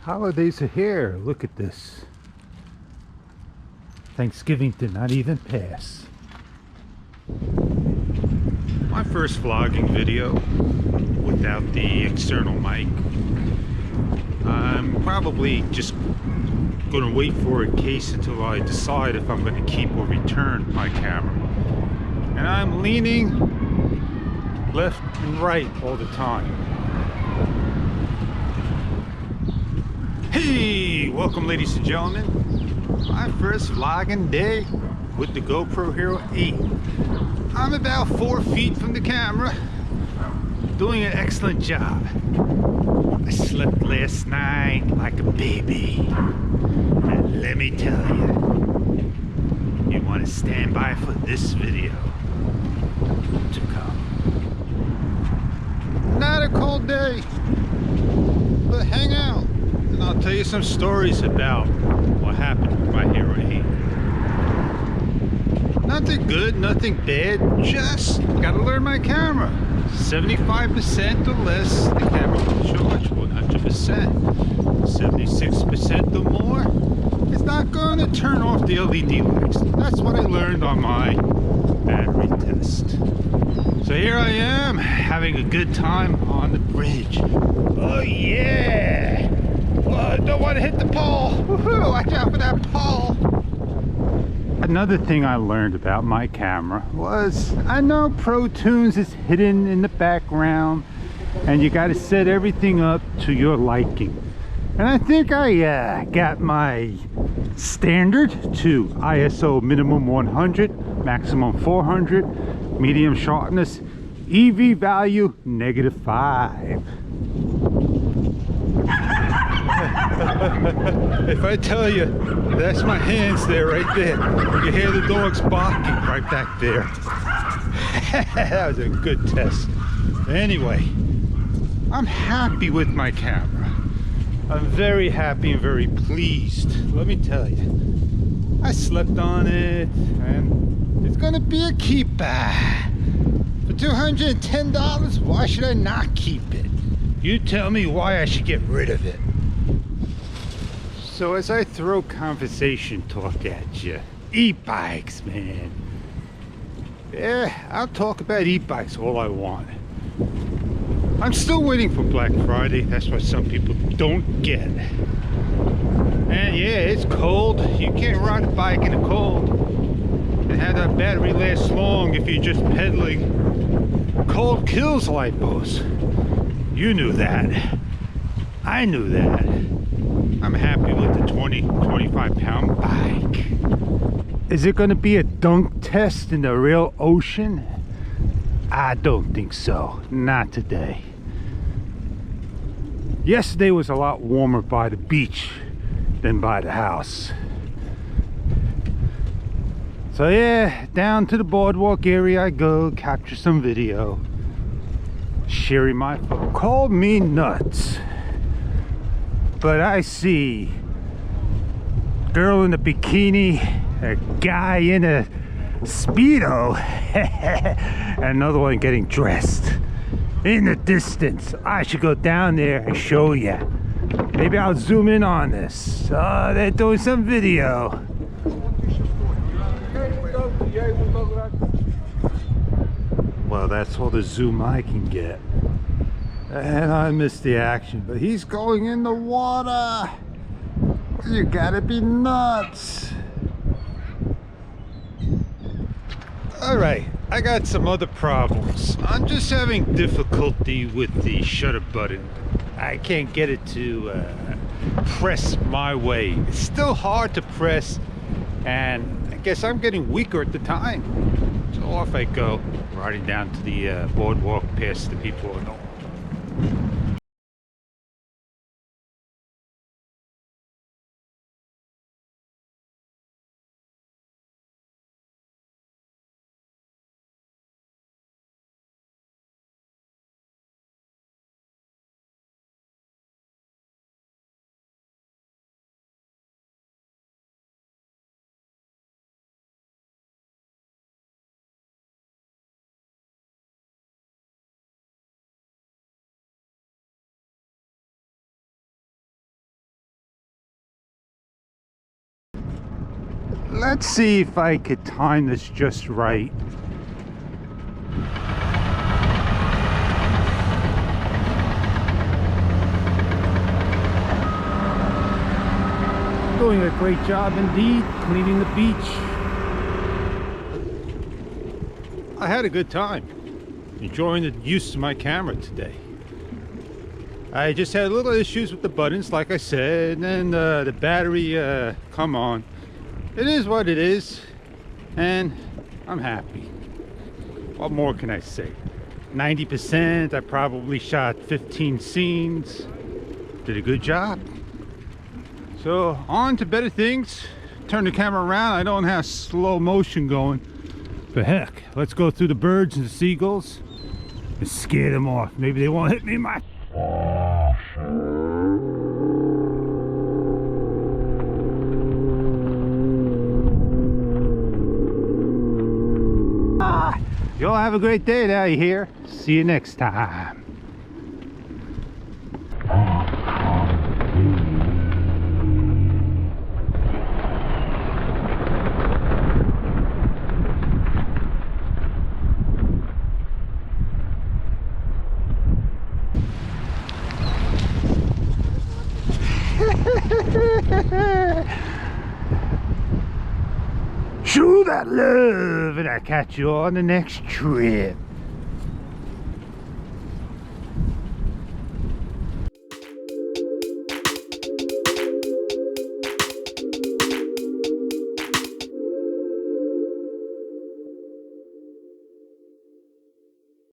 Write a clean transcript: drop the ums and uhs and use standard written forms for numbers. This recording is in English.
Holidays are here. Look at this. Thanksgiving did not even pass. My first vlogging video without the external mic. I'm probably just going to wait for a case until I decide if I'm going to keep or return my camera. And I'm leaning left and right all the time. Hey, welcome ladies and gentlemen. My first vlogging day with the GoPro Hero 8. I'm about 4 feet from the camera, doing an excellent job. I slept last night like a baby. And let me tell you, you want to stand by for this video to come. Not a cold day, but hang out. And I'll tell you some stories about what happened with my Hero 8. Nothing good, nothing bad, just gotta learn my camera. 75% or less, the camera will charge 100%. 76% or more, it's not going to turn off the LED lights. That's what I learned on my battery test. So here I am, having a good time on the bridge. Oh yeah! I don't want to hit the pole. Woohoo, watch out for that pole. Another thing I learned about my camera was I know Pro Tunes is hidden in the background and you got to set everything up to your liking. And I think I got my standard to ISO minimum 100, maximum 400, medium sharpness, EV value -5. If I tell you, that's my hands there, right there. You hear the dogs barking right back there. That was a good test. Anyway, I'm happy with my camera. I'm very happy and very pleased. Let me tell you, I slept on it, and it's gonna be a keeper. For $210, why should I not keep it? You tell me why I should get rid of it. So as I throw conversation talk at you, e-bikes, man. Yeah, I'll talk about e-bikes all I want. I'm still waiting for Black Friday. That's what some people don't get. And yeah, it's cold. You can't ride a bike in the cold and have that battery last long if you're just pedaling. Cold kills lipos. You knew that. I knew that. I'm happy with the 25 pound bike. Is it going to be a dunk test in the real ocean? I don't think so. Not today. Yesterday was a lot warmer by the beach than by the house. So yeah, down to the boardwalk area I go, capture some video. Sharing my phone. Call me nuts. But I see a girl in a bikini, a guy in a Speedo, and another one getting dressed. In the distance, I should go down there and show you. Maybe I'll zoom in on this. Oh, they're doing some video. Well, that's all the zoom I can get. And I missed the action, but he's going in the water. You gotta be nuts. Alright, I got some other problems. I'm just having difficulty with the shutter button. I can't get it to press my way. It's still hard to press, and I guess I'm getting weaker at the time. So off I go, riding down to the boardwalk past the people on Let's see if I could time this just right. Doing a great job indeed, cleaning the beach. I had a good time, enjoying the use of my camera today. I just had little issues with the buttons, like I said, and the battery, come on. It is what it is, and I'm happy. What more can I say? 90%, I probably shot 15 scenes. Did a good job. So, on to better things. Turn the camera around, I don't have slow motion going. But heck, let's go through the birds and the seagulls and scare them off. Maybe they won't hit me in my... Y'all have a great day now, you hear? See you next time. Show that love, and I'll catch you on the next trip.